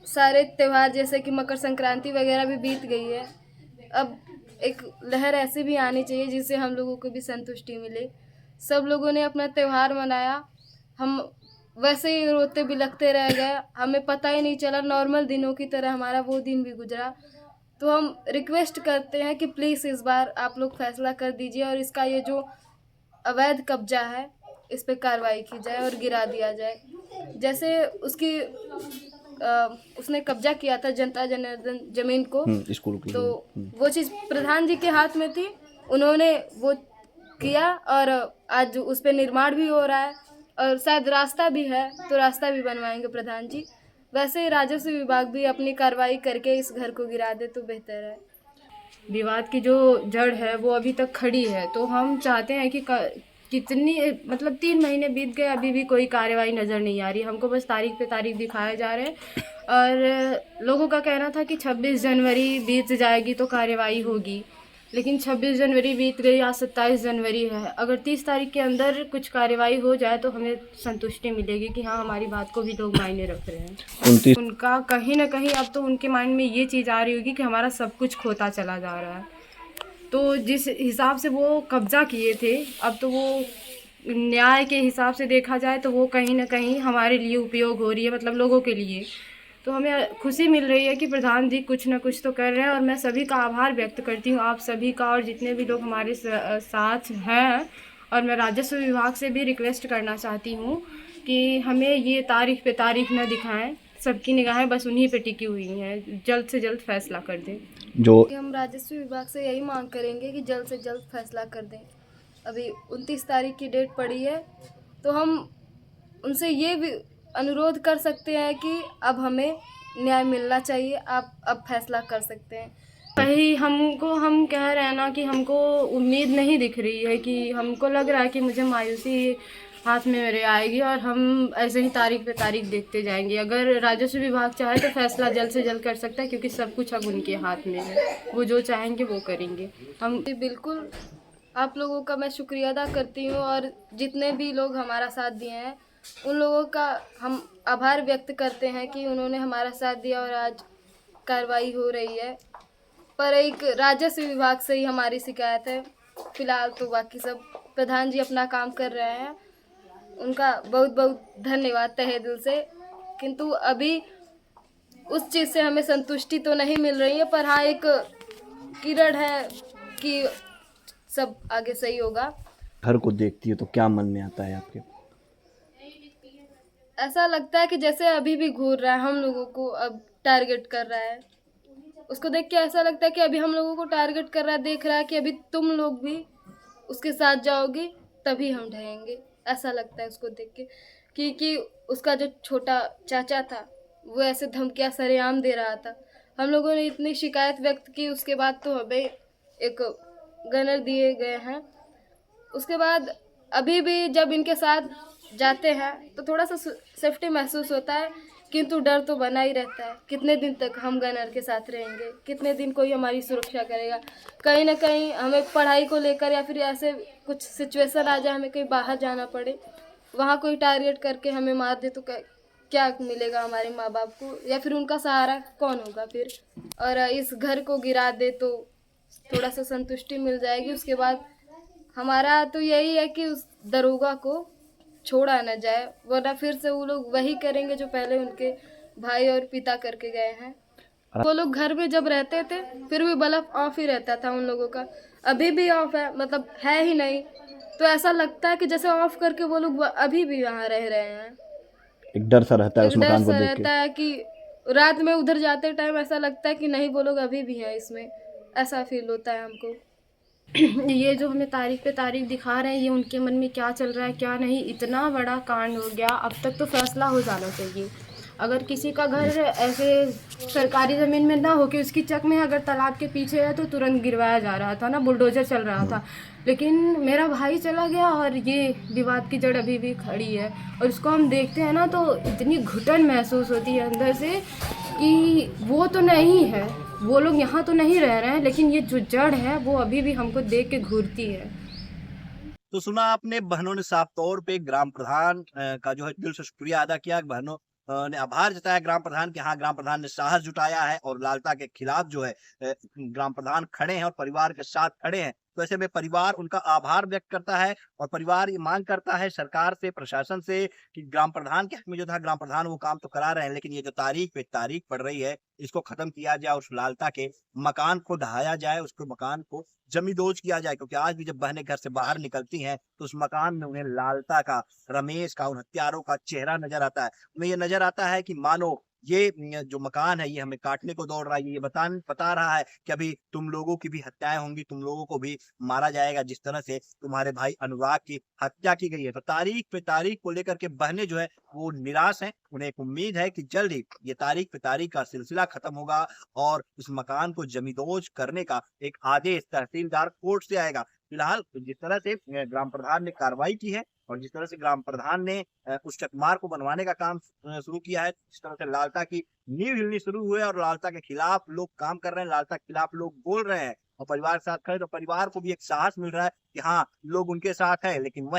सारे त्योहार जैसे कि मकर संक्रांति वगैरह भी बीत गई है। अब एक लहर ऐसी भी आनी चाहिए जिससे हम लोगों को भी संतुष्टि मिले। सब लोगों ने अपना त्योहार मनाया, हम वैसे ही रोते बिलखते रह गए, हमें पता ही नहीं चला, नॉर्मल दिनों की तरह हमारा वो दिन भी गुजरा। तो हम रिक्वेस्ट करते हैं कि प्लीज़ इस बार आप लोग फैसला कर दीजिए और इसका ये जो अवैध कब्जा है इस पे कार्रवाई की जाए और गिरा दिया जाए। जैसे उसने कब्जा किया था जनता जनार्दन जमीन को, स्कूल के तो लिए। वो चीज़ प्रधान जी के हाथ में थी, उन्होंने वो किया और आज उस पे निर्माण भी हो रहा है और शायद रास्ता भी है, तो रास्ता भी बनवाएंगे प्रधान जी। वैसे ही राजस्व विभाग भी अपनी कार्रवाई करके इस घर को गिरा दे तो बेहतर है। विवाद की जो जड़ है वो अभी तक खड़ी है, तो हम चाहते हैं कि कितनी मतलब 3 महीने बीत गए, अभी भी कोई कार्रवाई नज़र नहीं आ रही। हमको बस तारीख पे तारीख दिखाए जा रहे हैं और लोगों का कहना था कि 26 जनवरी बीत जाएगी तो कार्रवाई होगी, लेकिन 26 जनवरी बीत गई, आज 27 जनवरी है। अगर 30 तारीख के अंदर कुछ कार्रवाई हो जाए तो हमें संतुष्टि मिलेगी कि हाँ, हमारी बात को भी लोग मायने रख रहे हैं। 29 उनका कहीं ना कहीं अब तो उनके माइंड में ये चीज़ आ रही होगी कि हमारा सब कुछ खोता चला जा रहा है। तो जिस हिसाब से वो कब्जा किए थे, अब तो वो न्याय के हिसाब से देखा जाए तो वो कहीं ना कहीं हमारे लिए उपयोग हो रही है, मतलब लोगों के लिए। तो हमें खुशी मिल रही है कि प्रधान जी कुछ ना कुछ तो कर रहे हैं और मैं सभी का आभार व्यक्त करती हूँ, आप सभी का और जितने भी लोग हमारे साथ हैं। और मैं राजस्व विभाग से भी रिक्वेस्ट करना चाहती हूँ कि हमें ये तारीख पे तारीख न दिखाएं, सबकी निगाहें बस उन्हीं पे टिकी हुई हैं, जल्द से जल्द फैसला कर दें। जो हम राजस्व विभाग से यही मांग करेंगे कि जल्द से जल्द फैसला कर दें। अभी 29 तारीख की डेट पड़ी है, तो हम उनसे ये भी अनुरोध कर सकते हैं कि अब हमें न्याय मिलना चाहिए, आप अब फैसला कर सकते हैं। वही हम कह रहे हैं ना कि हमको उम्मीद नहीं दिख रही है, कि हमको लग रहा है कि मुझे मायूसी हाथ में मेरे आएगी और हम ऐसे ही तारीख पे तारीख देखते जाएंगे। अगर राजस्व विभाग चाहे तो फैसला जल्द से जल्द कर सकता है, क्योंकि सब कुछ अब उनके हाथ में है, वो जो चाहेंगे वो करेंगे। हम जी बिल्कुल, आप लोगों का मैं शुक्रिया अदा करती हूँ और जितने भी लोग हमारा साथ दिए हैं उन लोगों का हम आभार व्यक्त करते हैं कि उन्होंने हमारा साथ दिया और आज कार्रवाई हो रही है। पर एक राजस्व विभाग से ही हमारी शिकायत है। फिलहाल तो बाकी सब प्रधान जी अपना काम कर रहे हैं, उनका बहुत बहुत धन्यवाद तहे दिल से। किंतु अभी उस चीज़ से हमें संतुष्टि तो नहीं मिल रही है, पर हाँ एक किरण है कि सब आगे सही होगा। घर को देखती है तो क्या मन में आता है आपके? ऐसा लगता है कि जैसे अभी भी घूर रहा है, हम लोगों को अब टारगेट कर रहा है। उसको देख के ऐसा लगता है कि अभी हम लोगों को टारगेट कर रहा है, देख रहा है कि अभी तुम लोग भी उसके साथ जाओगी तभी हम ढहेंगे। ऐसा लगता है उसको देख के कि उसका जो छोटा चाचा था वो ऐसे धमकियां सरेआम दे रहा था। हम लोगों ने इतनी शिकायत व्यक्त की, उसके बाद तो हमें एक गनर दिए गए हैं। उसके बाद अभी भी जब इनके साथ जाते हैं तो थोड़ा सा सेफ्टी महसूस होता है, किंतु डर तो बना ही रहता है। कितने दिन तक हम गनर के साथ रहेंगे, कितने दिन कोई हमारी सुरक्षा करेगा। कहीं ना कहीं हमें पढ़ाई को लेकर या फिर ऐसे कुछ सिचुएशन आ जाए, हमें कहीं बाहर जाना पड़े, वहाँ कोई टारगेट करके हमें मार दे तो क्या मिलेगा हमारे माँ बाप को, या फिर उनका सहारा कौन होगा फिर। और इस घर को गिरा दे तो थोड़ा सा संतुष्टि मिल जाएगी। उसके बाद हमारा तो यही है कि उस दरोगा को छोड़ा न जाए, वरना फिर से वो लोग वही करेंगे जो पहले उनके भाई और पिता करके गए हैं। वो लोग घर में जब रहते थे फिर भी बल्ब ऑफ ही रहता था उन लोगों का, अभी भी ऑफ है, मतलब है ही नहीं। तो ऐसा लगता है कि जैसे ऑफ करके वो लोग अभी भी वहाँ रह रहे हैं। एक डर सा रहता है एक उस डर मकान को सा देख के। रहता है कि रात में उधर जाते टाइम ऐसा लगता है कि नहीं वो लोग अभी भी हैं इसमें, ऐसा फील होता है हमको। ये जो हमें तारीख पे तारीख दिखा रहे हैं, ये उनके मन में क्या चल रहा है क्या नहीं। इतना बड़ा कांड हो गया, अब तक तो फैसला हो जाना चाहिए। अगर किसी का घर ऐसे सरकारी ज़मीन में ना हो कि उसकी चक में अगर तालाब के पीछे है तो तुरंत गिरवाया जा रहा था ना, बुलडोजर चल रहा था। लेकिन मेरा भाई चला गया और ये विवाद की जड़ अभी भी खड़ी है। और उसको हम देखते हैं ना तो इतनी घुटन महसूस होती है अंदर से कि वो तो नहीं है, वो लोग यहाँ तो नहीं रह रहे हैं, लेकिन ये जो जड़ है वो अभी भी हमको देख के घूरती है। तो सुना आपने, बहनों ने साफ तौर पे ग्राम प्रधान का जो है दिल से शुक्रिया अदा किया। बहनों ने आभार जताया ग्राम प्रधान के। हाँ, ग्राम प्रधान ने साहस जुटाया है और लालता के खिलाफ जो है ग्राम प्रधान खड़े हैं और परिवार के साथ खड़े हैं। तो ऐसे में परिवार उनका आभार व्यक्त करता है और परिवार ये मांग करता है सरकार से, प्रशासन से कि ग्राम प्रधान के हक में जो था, ग्राम प्रधान वो काम तो करा रहे हैं, लेकिन ये जो तारीख पे तारीख पड़ रही है, इसको खत्म किया जाए, उस लालता के मकान को ढहाया जाए, उसके मकान को जमींदोज किया जाए। क्योंकि आज भी जब बहनें घर से बाहर निकलती हैं तो उस मकान में उन्हें लालता का, रमेश का, उन हत्यारों का चेहरा नजर आता है। उन्हें ये नजर आता है कि मानो ये जो मकान है ये हमें काटने को दौड़ रहा है, ये बता रहा है कि अभी तुम लोगों की भी हत्याएं होंगी, तुम लोगों को भी मारा जाएगा जिस तरह से तुम्हारे भाई अनुराग की हत्या की गई है। तो तारीख पे तारीख को लेकर के बहनें जो है वो निराश हैं। उन्हें एक उम्मीद है कि जल्द ही ये तारीख पे तारीख का सिलसिला खत्म होगा और उस मकान को जमींदोज करने का एक आदेश तहसीलदार कोर्ट से आएगा। फिलहाल जिस तरह से ग्राम प्रधान ने कार्रवाई की है और जिस तरह से ग्राम प्रधान ने उस चकमार को बनवाने का काम शुरू किया है, जिस तरह से लालता की नींव हिलनी शुरू हुई है और लालता के खिलाफ लोग काम कर रहे हैं, लालता के खिलाफ लोग बोल रहे हैं और परिवार के साथ खड़े, तो परिवार को भी एक साहस मिल रहा है कि हाँ, लोग उनके साथ है। लेकिन वही